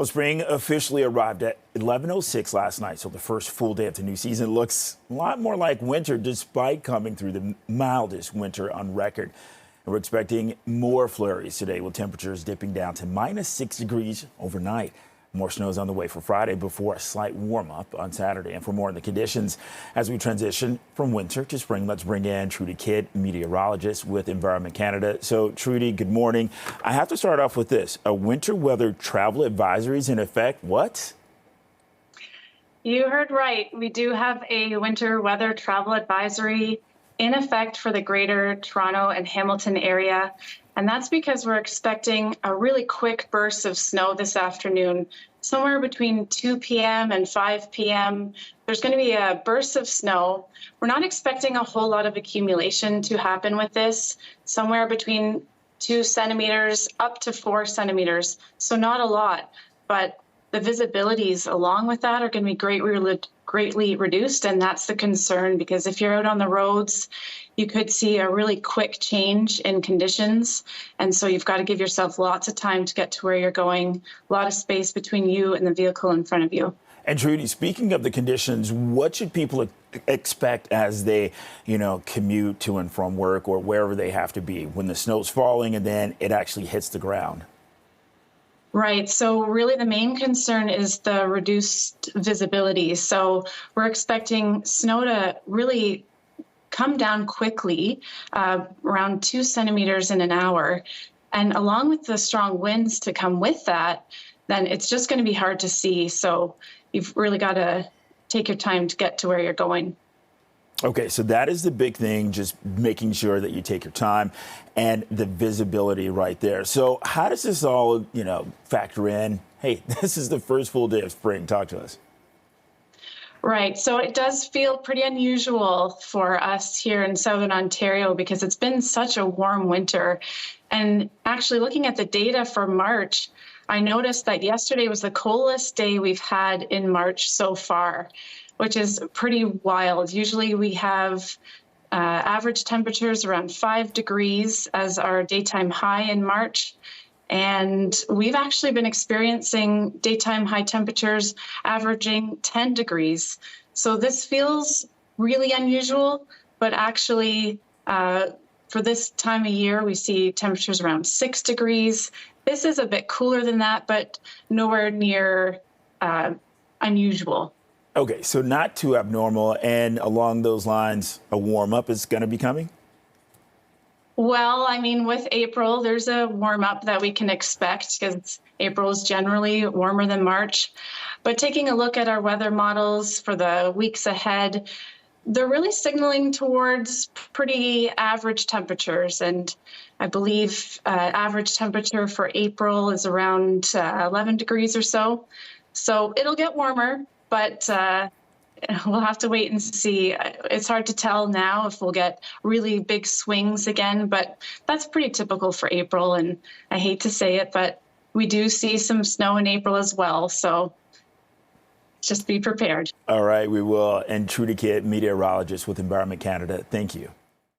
Well, spring officially arrived at 11:06 last night, so the first full day of the new season looks a lot more like winter despite coming through the mildest winter on record. And we're expecting more flurries today with temperatures dipping down to -6 degrees overnight. More snow is on the way for Friday before a slight warm up on Saturday. And for more on the conditions as we transition from winter to spring, let's bring in Trudy Kidd, meteorologist with Environment Canada. So Trudy, good morning. I have to start off with this. A winter weather travel advisory is in effect. What? You heard right. We do have a winter weather travel advisory in effect for the greater Toronto and Hamilton area. And that's because we're expecting a really quick burst of snow this afternoon, somewhere between 2 p.m. and 5 p.m. There's going to be a burst of snow. We're not expecting a whole lot of accumulation to happen with this, somewhere between 2 centimeters up to 4 centimeters. So not a lot, but the visibilities along with that are going to be greatly reduced. And that's the concern, because if you're out on the roads, you could see a really quick change in conditions. And so you've got to give yourself lots of time to get to where you're going, a lot of space between you and the vehicle in front of you. And Trudy, speaking of the conditions, what should people expect as they, commute to and from work or wherever they have to be when the snow's falling and then it actually hits the ground? Right. So really the main concern is the reduced visibility. So we're expecting snow to really come down quickly, around 2 centimeters in an hour. And along with the strong winds to come with that, then it's just going to be hard to see. So you've really got to take your time to get to where you're going. Okay, so that is the big thing, just making sure that you take your time and the visibility right there. So how does this all, factor in? Hey, this is the first full day of spring. Talk to us. Right. So it does feel pretty unusual for us here in Southern Ontario because it's been such a warm winter. And actually looking at the data for March, I noticed that yesterday was the coldest day we've had in March so far, which is pretty wild. Usually we have average temperatures around 5 degrees as our daytime high in March. And we've actually been experiencing daytime high temperatures averaging 10 degrees. So this feels really unusual, but actually for this time of year, we see temperatures around 6 degrees. This is a bit cooler than that, but nowhere near unusual. Okay, so not too abnormal. And along those lines, a warm up is going to be coming? Well, I mean, with April, there's a warm up that we can expect because April is generally warmer than March. But taking a look at our weather models for the weeks ahead, they're really signaling towards pretty average temperatures. And I believe average temperature for April is around 11 degrees or so. So it'll get warmer, but we'll have to wait and see. It's hard to tell now if we'll get really big swings again, but that's pretty typical for April. And I hate to say it, but we do see some snow in April as well. So just be prepared. All right, we will. And Trudy Kidd, meteorologist with Environment Canada, thank you.